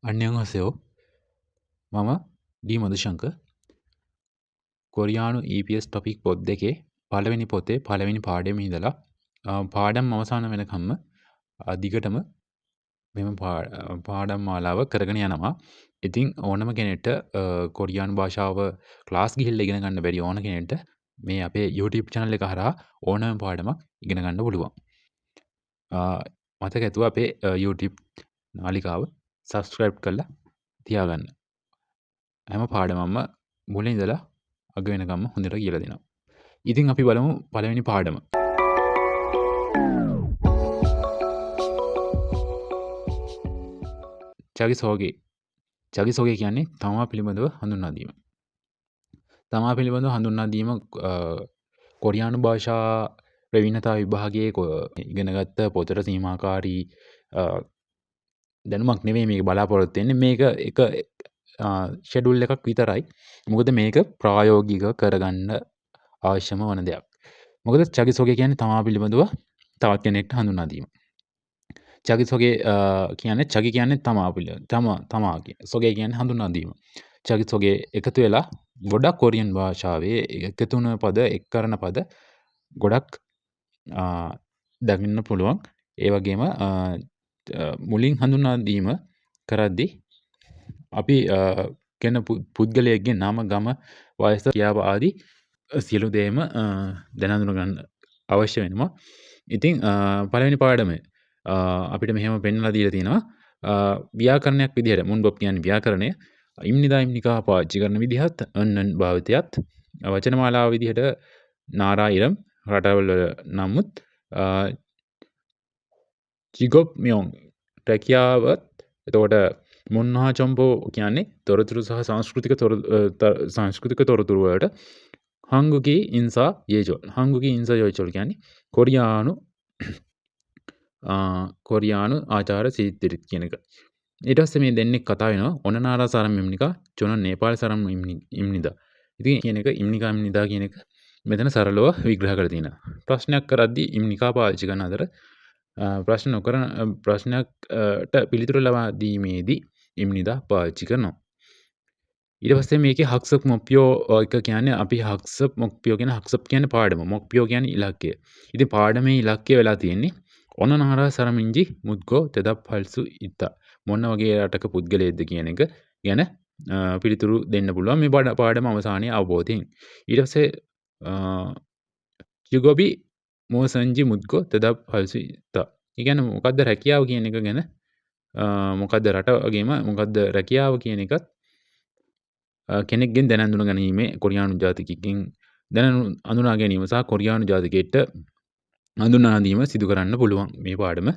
안녕하세요. මම ඩී මදුශංක කොරියානු EPS topic පොත් දෙකේ පළවෙනි පොතේ පළවෙනි පාඩම ඉඳලා පාඩම් අවසාන වෙනකම්ම දිගටම මෙම පාඩම් මාලාව කරගෙන යනවා. ඉතින් ඕනම කෙනෙක්ට කොරියානු භාෂාව ක්ලාස් ගිහිල්ලා ඉගෙන ගන්න බැරි ඕන කෙනෙක්ට මේ අපේ YouTube channel එක හරහා ඕනම පාඩමක් ඉගෙන ගන්න පුළුවන්. මතක ඇතුව අපේ YouTube නාලිකාව subscribe කරලා තියාගන්න. හැම පාඩමක්ම මුලින් ඉඳලා අග වෙනකම්ම හොඳට කියලා දෙනවා. ඉතින් අපි බලමු පළවෙනි පාඩම. 자기소개. 자기소개 කියන්නේ තමා පිළිබඳව හඳුන්වා දීම. තමා පිළිබඳව හඳුන්වා දීම කොරියානු භාෂා ප්‍රවීණතා විභාගයේ ඉගෙනගත්ත පොතට සීමාකාරී දැනුමක් නෙවෙයි මේක බලාපොරොත්තු වෙන්නේ. මේක එක ෂෙඩියුල් එකක් විතරයි. මොකද මේක ප්‍රායෝගිකව කරගන්න අවශ්‍යම වන දෙයක්. මොකද 자기소개 කියන්නේ තමා පිළිබඳව තවත් කෙනෙක්ට හඳුන්වා දීම. 자기소개 කියන්නේ 자기 කියන්නේ තමා පිළිබඳව තමා 소개 කියන්නේ හඳුන්වා දීම. 자기소개 එකතු වෙලා ගොඩක් කොරියන් භාෂාවේ එකතු වෙන පද එක් කරන පද ගොඩක් දකින්න පුළුවන්. ඒ වගේම මුලින් හඳුන්වා දීම කරද්දී අපි කෙන පුද්ගලයෙක්ගේ නම ගම වයස කියාව ආදී සියලු දේම දැන හඳුන ගන්න අවශ්‍ය වෙනවා. ඉතින් පළවෙනි පාඩමේ අපිට මෙහෙම පෙන්වලා දීලා තියෙනවා ව්‍යාකරණයක් විදිහට මුන්බොබ් කියන්නේ ව්‍යාකරණය ඉම්නිදා ඉම්නිකා පාවිච්චි කරන විදිහත් අන්නන් භාවිතයත් වචන මාලාව විදිහට නාරායිරම් රටවල නමුත් ජිගොප් මියොන් රැකියාවත් එතකොට මුන්හා චොම්පෝ කියන්නේ තොරතුරු සහ සංස්කෘතික තොරතුරු වලට හංගුකී ඉන්සා යේජොල් හංගුකී ඉන්සා යේජොල් කියන්නේ කොරියානු ආචාර සීතිරිත් කියන එක. ඊට පස්සේ මේ දෙන්නෙක් කතා වෙනවා ඔනනාරා සරම් ඉම්නිකා චොන නේපාල් සරම් ඉම්නිදා. ඉතින් කියන එක ඉම්නිකා ඉම්නිදා කියන එක මෙතන සරලව විග්‍රහ කරලා තියෙනවා. ප්‍රශ්නයක් කරද්දී ඉම්නිකා පාවිච්චි කරන අතර ප්‍රශ්න නොකරන ප්‍රශ්නයකට පිළිතුරු ලබා දීමේදී ඉම්නිදා පාවිච්චි කරනවා. ඊට පස්සේ මේකේ හක්සප් මොප්පියෝ එක කියන්නේ අපි හක්සප් මොප්පියෝ කියන හක්සප් කියන්නේ පාඩම මොප්පියෝ කියන්නේ ඉලක්කය. ඉතින් පාඩමේ ඉලක්කය වෙලා තියෙන්නේ ඔනනාරා සරමින්ජි මුද්ගෝ තෙදප් පල්සු ඉත්තා මොන වගේ රටක පුද්ගලයෙක්ද කියන එක ගැන පිළිතුරු දෙන්න පුළුවන් මේ පාඩම අවසානයේ අවබෝධයෙන්. ඊට පස්සේ ජිගොබි මෝසන්ජි මුද්ගෝ තෙදප් පල්සු ඉත්තා. ඒ කියන්නේ මොකද්ද රැකියාව කියන එක ගැන මොකද්ද රට වගේම මොකද්ද රැකියාව කියන එකත් කෙනෙක්ගෙන් දැන හඳුනා ගැනීමේ කොරියානු ජාතිකයෙක්ගෙන් දැන හඳුනා ගැනීම සහ කොරියානු ජාතිකයෙක්ට හඳුනා දීම සිදු කරන්න පුළුවන් මේ පාඩම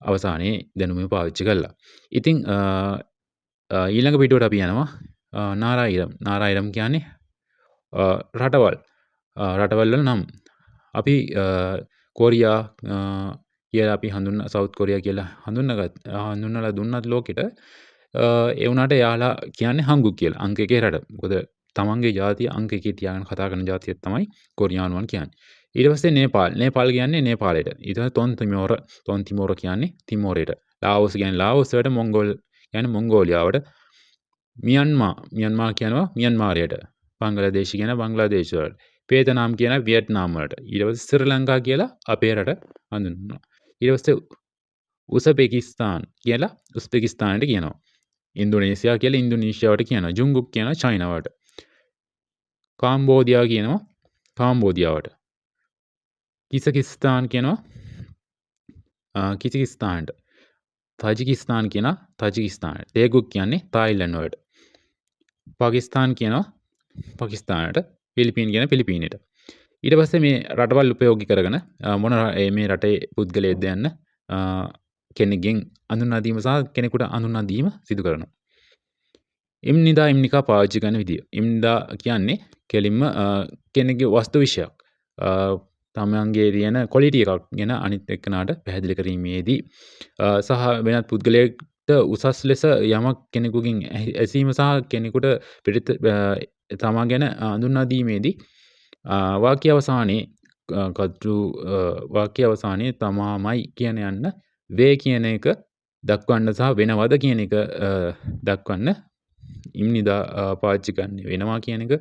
අවසානයේ දැනුම පාවිච්චි කරලා. ඉතින් ඊළඟ පිටුවට අපි යනවා නාරායිරම්. නාරායිරම් කියන්නේ රටවල් වල නම් අපි කොරියා කියලා අපි සවුත් කොරියා කියලා හඳුන්වලා දුන්නත් ලෝකෙට ඒ වුණාට එයාලා කියන්නේ හංගුක් කියලා. අංක 1 රට. මොකද තමන්ගේ ජාතිය අංක 1 තියාගෙන කතා කරන ජාතිය තමයි කොරියානුවන් කියන්නේ. ඊට පස්සේ නේපාල්. නේපාල් කියන්නේ නේපාලයට. ඊට පස්සේ තොන් තිමෝර කියන්නේ තිමෝරයට. ලාओस කියන්නේ ලාओस වලට මොංගෝල් කියන්නේ මොංගෝලියාවට. මියන්මා කියනවා මියන්මාරයට. බංග්ලාදේශ කියන බංග්ලාදේශ වලට. වියට්නාම් කියන වියට්නාම් වලට. ඊට පස්සේ ශ්‍රී ලංකා කියලා අපේ රට හඳුන්වනවා. ඊට පස්සේ උස්බෙකිස්තාන් කියලා උස්බෙකිස්තානට කියනවා. ඉන්දුනීසියා කියලා ඉන්දුනීසියාවට කියනවා. ජුන්ගුක් කියනවා චයිනාවට. කාම්බෝදියා කියනවා කාම්බෝදියාවට. කිසකිස්තාන් කියනවා කිසිකිස්තානට. තජිකිස්තාන් කියනවා තජිකිස්තානට. තේගුක් කියන්නේ තායිලන්ත වලට. පාකිස්තාන් කියනවා පාකිස්තානට. ෆිලිපීන් කියන ෆිලිපීනට. ඊට පස්සේ මේ රටවල් උපයෝගී කරගෙන මේ රටේ පුද්ගලයෙක්ද යන්න කෙනෙක්ගෙන් හඳුන්වා දීම සහ කෙනෙකුට හඳුන්වා දීම සිදු කරනවා. ඉම්නිදා ඉම්නිකා පාවිච්චි කරන විදිය. ඉම්නිදා කියන්නේ කෙලින්ම කෙනෙක්ගේ වස්තු විෂයක්. තමන්ගේ තියෙන ක්වොලිටි එකක් ගැන අනිත් එක්කනට පැහැදිලි කිරීමේදී සහ වෙනත් පුද්ගලයෙක්ට උසස් ලෙස යමක් කෙනෙකුගෙන් ඇසීම සහ කෙනෙකුට තමා ගැන හඳුන්වා දීමේදී වාක්‍ය අවසානයේ තමාමයි කියන යන්න වේ කියන එක දක්වන්න සහ වෙනවද කියන එක දක්වන්න ඉම්නිදා පාවිච්චි කරන්නේ වෙනවා කියන එක.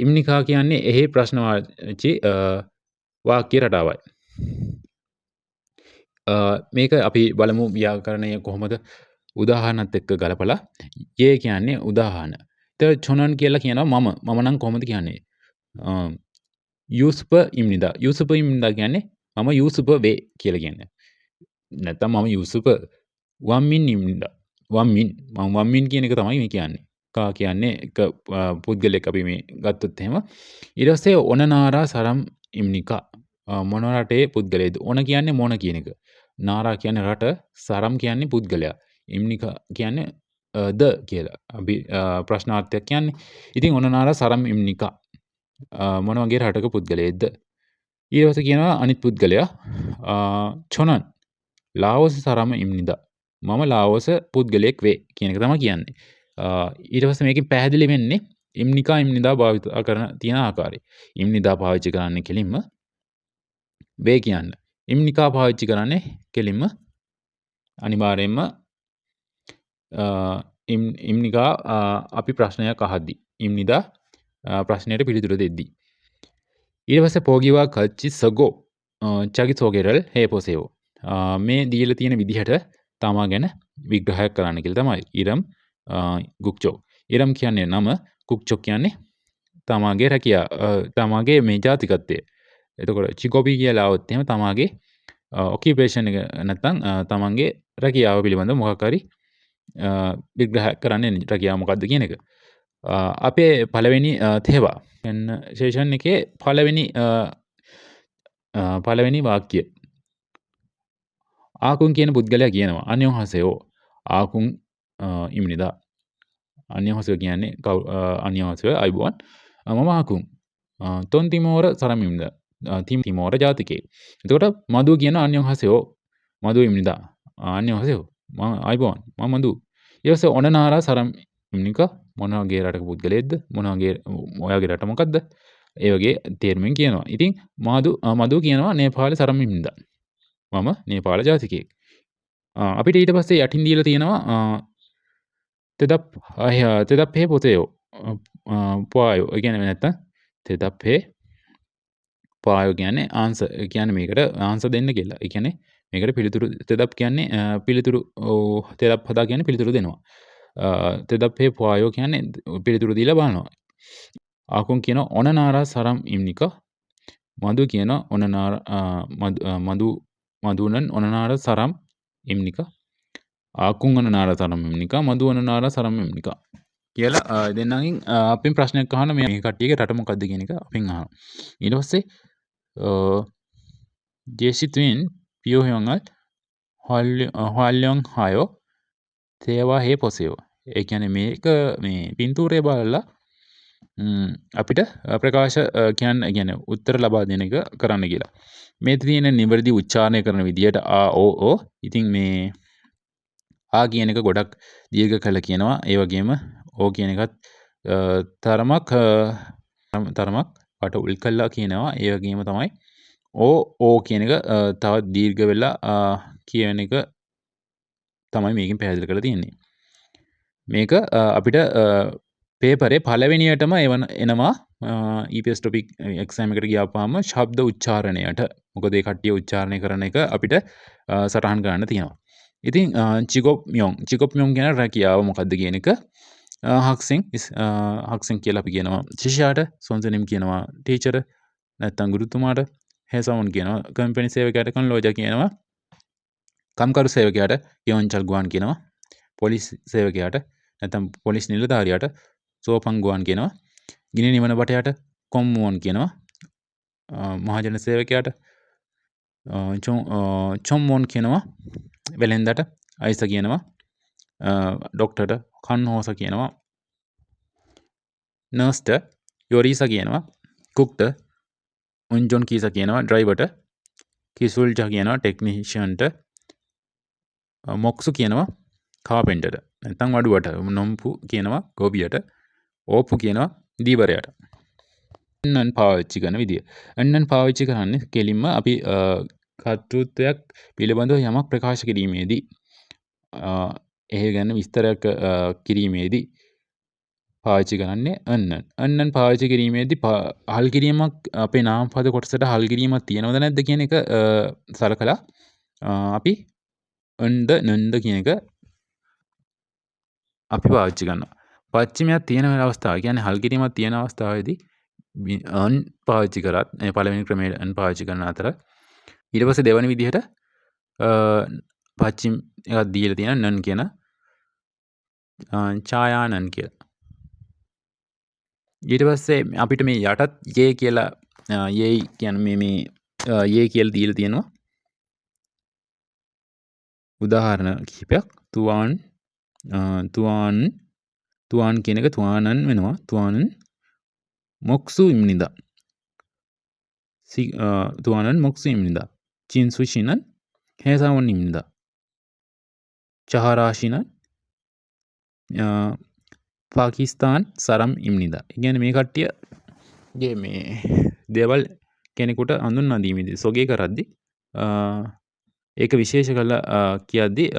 ඉම්නිකා කියන්නේ එහි ප්‍රශ්නවාචි වාක්‍ය රටාවයි. මේක අපි බලමු ව්‍යාකරණය කොහොමද උදාහරණත් එක්ක ගලපලා. ඒ කියන්නේ උදාහරණ. චොනන් කියලා කියනවා මම නම් කොහොමද කියන්නේ? යූසුප ඉම්නිදා. යූසුප ඉම්නිදා කියන්නේ මම යූසුප වේ කියලා කියන්නේ. නැත්තම් මම යූසුප වම්මින් ඉම්නිදා. වම්මින් මම වම්මින් කියන එක තමයි මේ කියන්නේ. කා කියන්නේ එක පුද්ගලයෙක් අපි මේ ගත්තොත් එහෙම. ඊට පස්සේ ඔනනාරා සරම් ඉම්නිකා. මොන රටේ පුද්ගලයෙක්ද? ඔන කියන්නේ මොන කියන එක. නාරා කියන්නේ රට, සරම් කියන්නේ පුද්ගලයා. ඉම්නිකා කියන්නේ ද කියලා. අපි ප්‍රශ්නාර්ථයක් කියන්නේ. ඉතින් ඔනනාරා සරම් ඉම්නිකා. මොන වගේ රටක පුද්ගලයෙක්ද? ඊට පස්සේ කියනවා අනිත් පුද්ගලයා චොනන් ලාවෝස සරම ඉම්නිදා. මම ලාවෝස පුද්ගලයෙක් වේ කියන එක තමයි කියන්නේ. ඊට පස්සේ මේකෙන් පැහැදිලි වෙන්නේ ඉම්නිකා ඉම්නිදා භාවිත කරන තියෙන ආකාරය. ඉම්නිදා පාවිච්චි කරන්නේ කෙලින්ම වේ කියන්න. ඉම්නිකා පාවිච්චි කරන්නේ කෙලින්ම අනිවාර්යයෙන්ම ඉම්නිකා අපි ප්‍රශ්නයක් අහද්දී. ඉම්නිදා ප්‍රශ්නයට පිළිතුරු දෙද්දී. ඊට පස්සේ පෝගිවා කච්චි සගෝ චගි සෝගෙරල් හේපොසේවෝ. මේ දීලා තියෙන විදිහට තමා ගැන විග්‍රහයක් කරන්න කියලා තමයි. ඉරම් ගුක්චෝ. ඉරම් කියන්නේ නම, කුක්චෝ කියන්නේ තමාගේ රැකියා, තමාගේ මේ ජාතිකත්වය. එතකොට චිකොපි කියලා આવොත් එහෙම තමාගේ ඔකියුපේෂන් එක නැත්නම් තමන්ගේ රැකියාව පිළිබඳව මොකක් හරි විග්‍රහ කරන්නේ රැකියාව මොකක්ද කියන එක. අපේ පළවෙනි තේවා සේෂන් එකේ පළවෙනි වාක්‍ය. ආකුන් කියන පුද්ගලයා කියනවා අන්‍යෝහසයෝ ආකුන් ඉම්නිදා. අන්‍යෝහසයෝ කියන්නේ අන්‍යෝහසයෝ අයිබුවන්. මම ආකුන් තොන් තිමෝර සරම් ඉම්නිදා. තිමෝර ජාතිකයෙක්. එතකොට මදු කියන අන්‍යෝහසයෝ මදු ඉම්නිදා. අන්‍යෝහසයෝ මම අයිබුවන් මම මදු. ඊට පස්සේ ඔනනාරා සරම් ඉම්නිකා මොන වගේ රටක පුද්ගලයෙක්ද? මොන වගේ ඔයාගේ රට මොකද්ද? ඒ වගේ තේරුමින් කියනවා. ඉතින් මදු කියනවා නේපාල සරම් ඉම්නිදා. මම නේපාල ජාතිකයෙක්. අපිට ඊට පස්සේ යටින් දීලා තියෙනවා තෙදප්පේ පොතේයෝ පායෝ. ඒ කියන්නේ නැත්තම් තෙදප්පේ පායෝ කියන්නේ ආන්සර්. ඒ කියන්නේ මේකට ආන්සර් දෙන්න කියලා. ඒ කියන්නේ මේකට පිළිතුරු තෙදප් කියන්නේ පිළිතුරු තෙදප් හදා කියන්නේ පිළිතුරු දෙනවා. තෙදප්පේ පායෝ කියන්නේ පිළිතුරු දීලා බලනවා. ආකුන් කියනවා ඔනනාරා සරම් ඉම්නිකා. මදු කියනවා ඔනනාරා මදුනන් ඔනනාර සරම් ඉම්නිකා. ආකුන් ඔනනාර සරම් ඉම්නිකා. මදු ඔනනාර සරම් ඉම්නිකා. කියලා දෙන්නගෙන් අපෙන් ප්‍රශ්නයක් අහන මේ කට්ටියගේ රට මොකක්ද කියන එක අපෙන් අහනවා. ඊට පස්සේ ජේසිතුන් පියෝහයන්ගල් හොල්ලියොන් හයෝ තේවා හේ පොසයෝ. ඒ කියන්නේ මේක මේ පින්තූරය බලලා අපිට ප්‍රකාශ කියන්න කියන්නේ උත්තර ලබා දෙන එක කරන්න කියලා. මේ තියෙන නිවැරදි උච්චාරණය කරන විදියට ඕ ඉතින් මේ ආ කියන එක ගොඩක් දීර්ඝ කළ කියනවා. ඒ වගේම ඕ කියන එකත් තරමක් වට උල් කළා කියනවා. ඒ වගේම තමයි ඕ කියන එක තවත් දීර්ඝ වෙලා කියන එක තමයි මේකෙන් පැහැදිලි කරලා තියෙන්නේ. මේක අපිට පේපරේ පළවෙනියටම එනවා EPS topic exam එකට ගියාපුවාම ශබ්ද උච්චාරණයට. මොකද ඒ කට්ටිය උච්චාරණය කරන එක අපිට සටහන් කරන්න තියෙනවා. ඉතින් චිකොප් මියොන් කියන රැකියාව මොකක්ද කියන එක හක්සෙන් කියලා අපි කියනවා ශිෂ්‍යයාට, සොන්සනිම් කියනවා ටීචර් නැත්තම් ගුරුතුමාට, හේසවුන් කියනවා කම්පැනි සේවකයාට, කන්ලෝජා කියනවා කම්කරු සේවකයාට, යොන්චල් ගුවන් කියනවා පොලිස් සේවකයාට නැත්තම් පොලිස් නිලධාරියාට, සෝපන් ගුවන් කියනවා ගිනි නිවන බටයට, කොම්මුවන් කියනවා මහජන සේවකයාට, චොම්මොන් කියනවා වෙලෙන්දට, අයිස කියනවා ඩොක්ටර්ට, කන්හෝස කියනවා නර්ස්ට, යොරීස කියනවා කුක්ට, උන්ජොන් කීස කියනවා ඩ්‍රයිවර්ට, කිසුල්ජ කියනවා ටෙක්නිෂියන්ට, මොක්සු කියනවා කාපෙන්ටට නැත්තම් වඩුවට, නොම්පු කියනවා ගෝබියට, ඕපු කියනවා දීවරයට. එන්නන් පාවිච්චි කරන විදිය. එන්නන් පාවිච්චි කරන්නේ කෙලින්ම අපි කර්තෘත්වයක් පිළිබඳව යමක් ප්‍රකාශ කිරීමේදී ඒ ගැන විස්තරයක් කිරීමේදී පාවිච්චි කරන්නේ අන්නන් පාවිච්චි කිරීමේදී හල් කිරීමක් අපේ නාමපද කොටසට හල් කිරීමක් තියෙනවද නැද්ද කියන එක සලකලා අපි අන්ද නන්ද කියන එක අපි පාවිච්චි කරනවා. පච්චිමයක් තියෙන අවස්ථාව කියන්නේ හල් කිරීමක් තියෙන අවස්ථාවේදී අන් පාවිච්චි කරත් මේ පළවෙනි ක්‍රමයේ අන් පාවිච්චි කරන අතර ඊට පස්සේ දෙවෙනි විදිහට පච්චිම එකක් දීලා තියෙන නන් කියන ඡායානන් කියලා. ඊට පස්සේ අපිට මේ යටත් යේ කියලා යේ කියන්නේ මේ යේ කියලා දීලා තියෙනවා. උදාහරණ කිහිපයක් තුවාන් කියන එක තුවානන් වෙනවා. තුවානන් මොක්සු ඉම්නිදා. තුවානන් මොක්සු ඉම්නිදා. චින්සු ශිනන් හේසාවන් ඉම්නිදා. චහරාශිනන් පාකිස්තාන් සරම් ඉම්නිදා. ඉගෙන මේ කට්ටියගේ මේ දේවල් කෙනෙකුට හඳුන්වා දීමේදී සොගේ කරද්දී ඒක විශේෂ කළා කියද්දී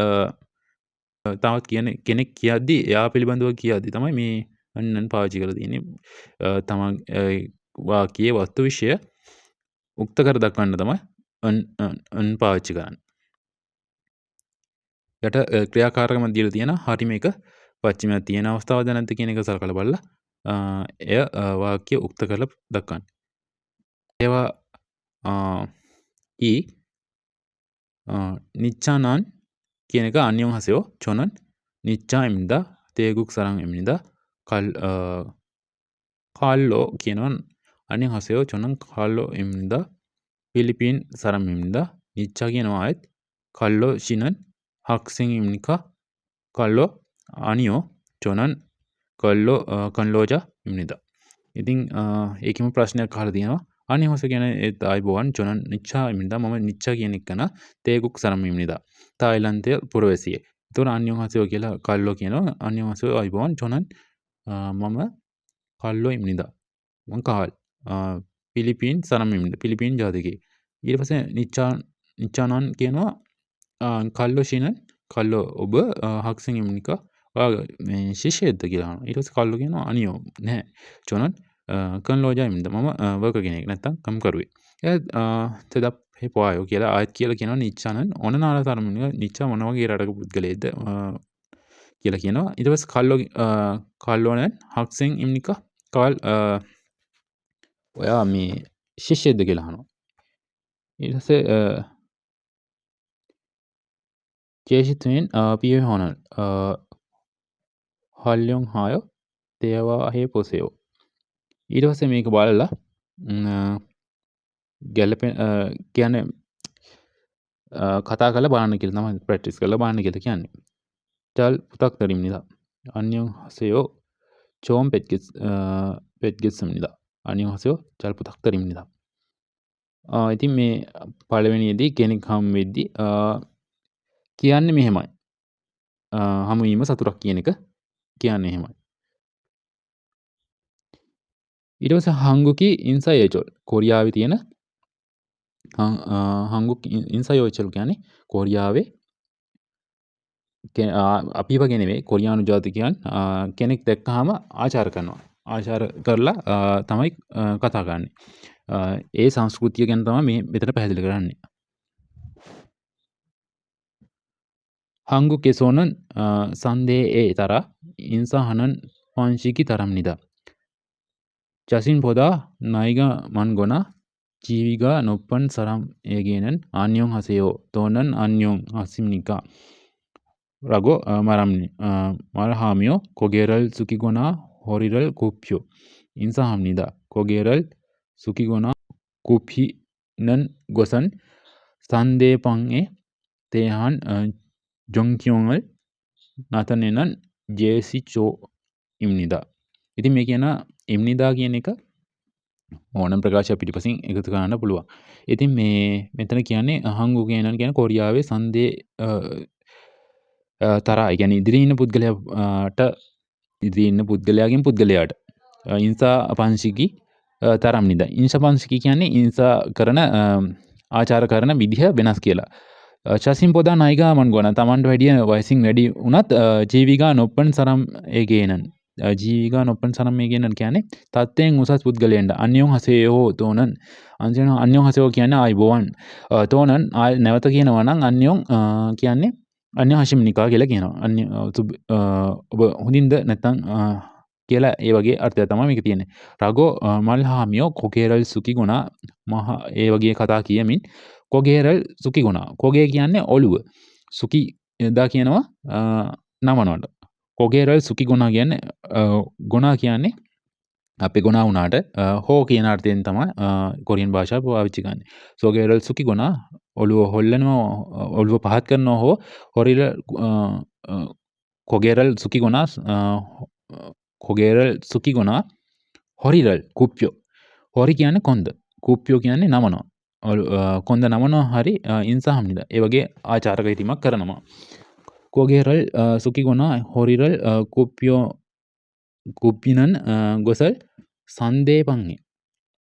තවත් කෙනෙක් කියද්දී එයා පිළිබඳව කියද්දී තමයි මේ අන්නන් පාවිච්චි කරලා තියෙන්නේ. තමන් වාක්‍යයේ වස්තු විෂය උක්ත කර දක්වන්න තමයි අන් පාවිච්චි කරන්නේ. යට ක්‍රියාකාරකම දීලා තියෙනවා. හරි මේක පච්චිමයක් තියෙන අවස්ථාවද නැද්ද කියන එක සලකලා බලලා එය වාක්‍ය උක්ත කරලා දක්වන්න. ඒවා නිච්චානන් කියන එක අන්‍යෝන් හසයෝ චොනන් නිච්චා එම්නිදා තේගුක් සරං එම්නිදා කාල්ලෝ කියනවන් අන්‍යෝන් හසයෝ චොනන් කාල්ලෝ එම්නිදා පිලිපීන් සරම් එම්නිදා නිච්චා කියනවා ආයත් කල්ලෝ ශිනන් හක්සිං එම්නිකා කල්ලෝ අනියෝ චොනන් කල්ලෝජ එම්නිදා. ඉතින් ඒකම ප්‍රශ්නයක් අහලා තියෙනවා. අනිහොස ගැන ඒත් ආයිබෝවන් චොනන් නිච්චා එම්නිදා මම නිච්චා කියන එක න තේගුක් සරම් එම්නිදා. තායිලන්තය පුරවැසියේ. එතකොට අන්‍යෝන් හසයෝ කියලා කල්ලෝ කියනවා. අන්‍යෝන් හසයෝ ආයිබෝවන් චොනන් මම කල්ලෝ එම්නිදා. මං කාල් පිලිපීන් සරම් එම්නිදා. පිලිපීන් ජාතිකේ. ඊට පස්සේ නිච්චානන් කියනවා කල්ලෝ ශිනන් කල්ලෝ ඔබ හක්සිං එම්නිකා ශිෂ්‍යයද්ද කියලා. ඊට පස්සේ කල්ලෝ කියනවා අනියෝ නැහැ. චොනන් කන්ලෝජා එම්නිදා මම වර්කර් කෙනෙක් නැත්තම් කම්කරුවේ. තදප් පොයෝ කියලා ආයත් කියලා කියනවා නිච්චානන් ඕන නාලතරමින් නිච්චා මොන වගේ රටක පුද්ගලයෙක්ද කියලා කියනවා. ඊට පස්සේ කල්ලෝනන් හක්සිං එම්නිකා කාල් ඔයා මේ ශිෂ්‍යයද්ද කියලා අහනවා. ඊට පස්සේ ජේෂිතුවෙන් පිය හොනල් හල්යොන් හායෝ තේවා හේ පොසයෝ. ඊට පස්සේ මේක බලලා ගැලපෙන කියන්නේ කතා කරලා බලන්න කියලා තමයි ප්‍රැක්ටිස් කරලා බලන්න කියලා කියන්නේ. චල් පුතක් තරිම්නිදා අන්‍යෝන් හසයෝ චෝම් පෙට්ගෙස්සම්නිදා අන්‍යෝන් හසයෝ චල් පුතක් තරිම්නිදා. ඉතින් මේ පළවෙනියේදී කෙනෙක් හම් වෙද්දී කියන්නේ මෙහෙමයි. හමුවීම සතුටක් කියන එක කියන්නේ එහෙමයි. ඊට පස්සේ හංගුකි ඉන්සයෝචල් කොරියාවේ තියෙන හංගුක් ඉන්සයෝචල් කියන්නේ කොරියාවේ අපි වගේ නෙවෙයි කොරියානු ජාතිකයන් කෙනෙක් දැක්කහම ආචාර කරනවා. ආචාර කරලා තමයි කතා කරන්නේ. ඒ සංස්කෘතිය ගැන තමයි මේ මෙතන පැහැදිලි කරන්නේ. හංගු කෙසෝනන් සන්දේ ඒ තර ඉන්සහනන් පංශිකි තරම්නිදා. ජසින් පොදා නයිග මන්ගොන ජීවිගා නොප්පන් සරම් ඒගේනන් අන්‍යෝන් හසයෝ තෝනන් අන්‍යෝන් හසිම්නිකා රගෝ මරම්නි මරහාමියෝ කොගේරල් සුකිගොනා හොරිරල් කුප්යෝ ඉන්සහම්නිදා කොගේරල් සුකිගොනා කුප්හිනන් ගොසන් සන්දේපන්ගේ තේහන් ජොංකියෝන්ල් නතනෙනන් ජේසිචෝ ඉම්නිදා. ඉතින් මේ කියන ඉම්නිදා කියන එක ඕනම් ප්‍රකාශයක් පිටිපසින් එකතු කරන්න පුළුවන්. ඉතින් මේ මෙතන කියන්නේ හංගු කියනන් කියන කොරියාවේ සන්දේ තරා කියන්නේ ඉදිරියේ ඉන්න පුද්ගලයාට ඉදිරියේ ඉන්න පුද්ගලයාගෙන් පුද්ගලයාට ඉන්සා පංශිකි තරම්නිදා. ඉන්සා පංශිකි කියන්නේ ඉන්සා කරන ආචාර කරන විදිහ වෙනස් කියලා. චසින් පොදා නයිගාමන් ගොන තමන්ට වැඩිය වයිසින් වැඩි වනත් ජීවිකා නොප්පන් සරම් ඒගේනන් ජීවිකා නොපන් සරම් ඒගේනන් කියන්නේ තත්වයෙන් උසස් පුද්ගලයෙන්ට අන්‍යෝන් හසයෝ තෝනන් අන්සන අන්‍යෝන් හසයෝ කියන්න අයිබෝවන් තෝනන් නැවත කියනවනං අන්‍යෝන් කියන්නේ අන්‍ය හශිම නිකා කියලා කියනවා අන්‍ය ඔබ හොඳින්ද නැත්තං කියලා ඒ වගේ අර්ථය තම මේක තියෙන්නේ රගෝ මල් හාමියෝ කොකේරල් සුකි ගුණා මහ ඒ වගේ කතා කියමින් කොගේරල් සුකි ගුණා කොගේ කියන්නේ ඔළුව සුකි දා කියනවා නමනොට කොගේරල් සුකි ගුණා කියන්නේ ගුණා කියන්නේ අපි ගුණා වුණාට හෝ කියන අර්ථයෙන් තමයි කොරියන් භාෂාව පාවිච්චි කරන්නේ සෝගේරල් සුකි ගුණා ඔළුව හොල්ලනවා ඔළුව පහත් කරනවා හෝ හොරිල කොගේරල් සුකි ගුණා කොගේරල් සුකි ගුණා හොරිරල් කුප්පියෝ හොරි කියන්නේ කොන්ද කුප්පියෝ කියන්නේ නමනවා කොන්ද නමනවා හරි ඉන්සාහම්නිද ඒ වගේ ආචාරක හිතීමක් කරනවා කොගේරල් සුකි ගුණා හොරිරල් කුප්පියෝ කුප්පිනන් ගොසල් සන්දේපන්ගේ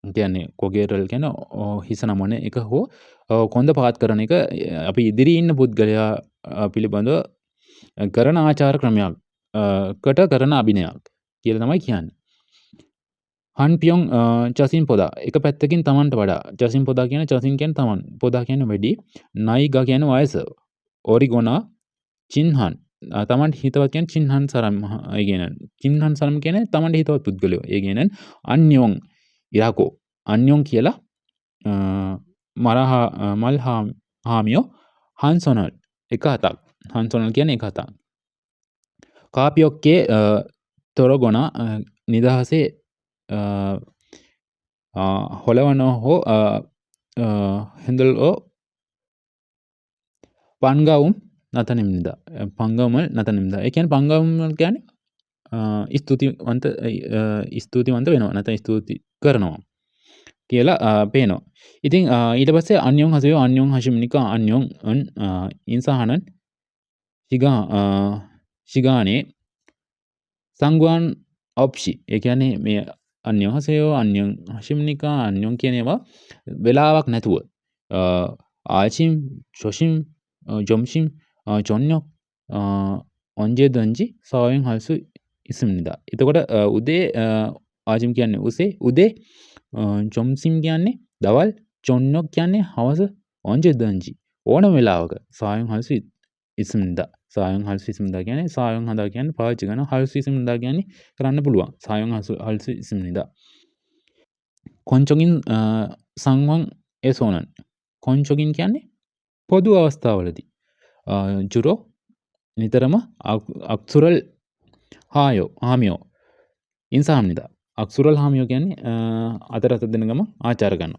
කියන්නේ කොගේරල් කියන හිස නමන එක හෝ කොන්ද පහත් කරන එක අපි ඉදිරි ඉන්න පුද්ගලයා පිළිබඳව කරන ආචාර ක්‍රමයක් කට කරන අභිනයක් කියල තමයි කියන්න හන්පියොන් චසින් පොදා එක පැත්තකින් තමන්ට වඩා චසින් පොදා කියන චසින් කියෙන් තමන් පොදා කියන වැඩි නයිග කියන වයස ඕරි ගොනා චින්හන් තමන්ට හිතවත්යන් චින්හන් සරම් ගෙන චින්හන් සරම් කියන තමන්ට හිතවත් පුද්ගලයෝ ඒගෙනන් අන්‍යෝන් ඉරාකෝ අන්‍යෝන් කියලා මරහා මල් හාමියෝ හන්සොනල් එක හතක් හන්සොනල් කියන එක හතා කාපියොක්කේ තොරගොනා නිදහසේ හොලවනෝ හෝ හෙඳල් ඕ පන්ගවුම් නතනිම්ද පංගවමල් නතනිම්ද එකන් පංගවමල් ගැන ස්තුතිවන්ත වෙනවා නැත ස්තුති කරනවා කියලා පේනවා ඉතින් ඊට පස්සේ අන්‍යෝන් හසයෝ අන්‍යෝන් හශමිනික අන්‍යෝන් ඉන්සාහනන් ශිගානේ සංගුවන් ඔප්ෂි එකනේ මේ අන්‍යෝ හසයෝ අන්‍යෝන් හශිමිනිකා අන්‍යෝන් කියනවා වෙලාවක් නැතුව ආචිම් ශොෂිම් ජොම්ෂිම් චොන්නොක් ඔන්ජේ දංජි සායෙන් හල්සු ඉසමිනිදා එතකොට උදේ ආජිම් කියන්නේ උසේ උදේ ජොම්සිම් කියන්නේ දවල් චොන්නොක් කියන්නේ හවස ඔන්ජේ දංජි ඕන වෙලාවක සායෙන් හල්සු ඉසමිනිදා සායන් හල්සු ඉසමිනිදා කියන්නේ සායන් හදා කියන්නේ පාවිච්චි කරන හල්සු ඉසමිනිදා කියන්නේ කරන්න පුළුවන් සායන් හල්සු ඉසමිනිදා කොන්චොගින් සංවන් එසෝනන් කොන්චොගින් කියන්නේ පොදු අවස්ථාවලදී ජුරෝ නිතරම අක්සුරල් හාමියෝ ඉන්සාහම්නිදා අක්සුරල් හාමියෝ කියන්නේ අතරත දෙනගම ආචාර ගන්න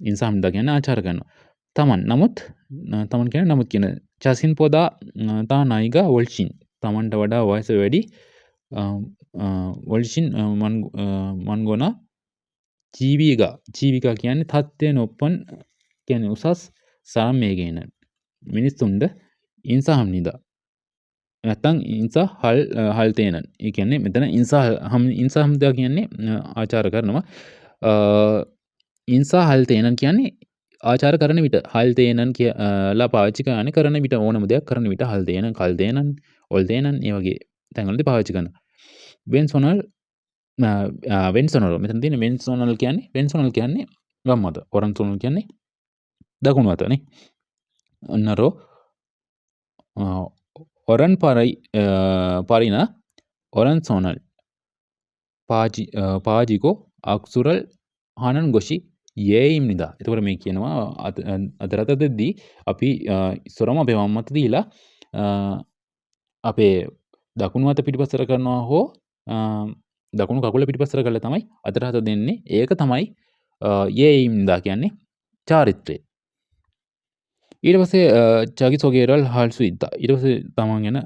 ඉන්සාහම්නිදා කියන්නේ ආචාර ගන්න තමන් නමුත් තමන් කියන නමුත් කියන චසින් පොදා තා නයිගා වොල්ෂින් තමන්ට වඩා වයස වැඩි වොල්ෂින් මන්ගොනා ජීවිකා කියන්නේ තත්ත්වය නොප්පන් කියන උසස් සාමයගේන මිනිස්සුන්ද ඉන්සාහම්නිදා නැත්තං ඉන්සා හල්තේනන් ඒ කියන්නේ මෙතන ඉන්සාහම්දා කියන්නේ ආචාර කරනවා ඉන්සා හල්තේනන් කියන්නේ ආචාර කරන විට හල්තේනන් කියලා පාච්චි කරන කරන විට ඕනම දෙයක් කරන විට හල්තේන කල්දේනන් ඔල්දේනන් ඒ වගේ තැන්වලදී පාවිච්චි කරනවා වෙන්සොනල් වෙන්සොනල් මෙතන තියෙන වෙන්සොනල් කියන්නේ වම් අත ඔරන්සොනල් කියන්නේ දකුණු අතනේ අන්නරෝ ඔරන් පරින ඔරන් සෝනල් පාජිකෝ අක්සුරල් හනන් ගොෂි ඒයිම් නිදා එතකොට මේ කියනවා අදරතදදී අපි ඉස්සරම අපේ වම්මත දීලා අපේ දකුණු අත පිටිපස්සර කරනවා හෝ දකුණු කකුල පිටිපස්සර කරලා තමයි අතරහත දෙන්නේ ඒක තමයි ඒයිම් නිදා කියන්නේ චාරිත්‍රය ඊට පස්සේ චගි සොගේරල් හල්සු ඉත්තා ඊට පස්සේ තමන් ගැන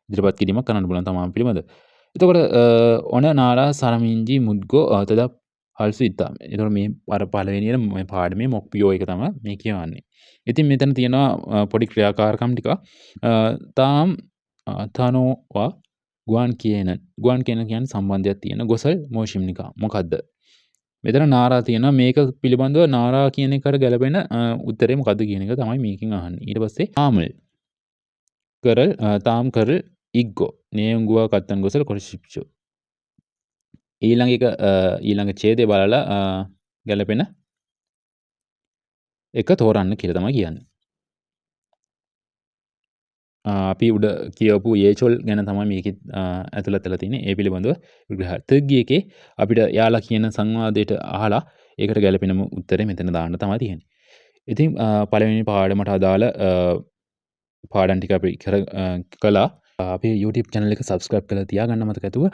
ඉදිරිපත් කිරීමක් කරන්න පුළුවන් තමන් පිළිබඳ එතකොට ඔන නාරා සරමින්ජි මුද්ගෝ තද හල්සු ඉත්තා එතකොට මේ අර පළවෙනියට මේ පාඩමේ මොක්පියෝ එක තමයි මේ කියවන්නේ ඉතින් මෙතන තියෙනවා පොඩි ක්‍රියාකාරකම් ටික තාම් තනෝවා ගුවන් කියන කියන්නේ සම්බන්ධයක් තියෙන ගොසල් මෝෂිම්නිකා මොකද්ද මෙතන නාරා තියෙනවා. මේක පිළිබඳව නාරා කියන එකට ගැලපෙන උත්තරේ මොකද්ද කියන එක තමයි මේකෙන් අහන්නේ. ඊට පස්සේ ආමල් කරල් තාම් කරල් ඉග්ගෝ නේංගුවා කත්තන් ගොසල් කොරශිප්චෝ. ඊළඟ එක ඊළඟ ඡේදය බලලා ගැලපෙන එක තෝරන්න කියලා තමයි කියන්නේ. අපි උඩ කියවපු ඒචොල් ගැන තමයි මේකෙත් ඇතුළත් වෙලා තියෙන්නේ. ඒ පිළිබඳව විග්‍රහ. තර්ගී එකේ අපිට යාලා කියන සංවාදයට අහලා ඒකට ගැලපෙනම උත්තරේ මෙතන දාන්න තමයි තියෙන්නේ. ඉතින් පළවෙනි පාඩමට අදාළ පාඩම් ටික අපි කළා. අපේ YouTube channel එක subscribe කරලා තියාගන්න මතක ඇතුව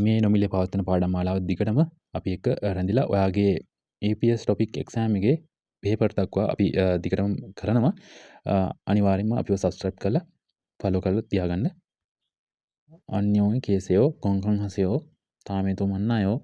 මේ නොමිලේ පවත්වන පාඩම් මාලාව දිගටම අපි එක්ක රැඳිලා ඔයාගේ APS topic exam එකේ paper දක්වා අපි දිගටම කරනවා. අනිවාර්යෙන්ම අපිව subscribe කරලා follow කරලා තියාගන්න. අන්‍යෝන්‍ය කේසයෝ කොන්කන් හසයෝ තාමේතු මන්නායෝ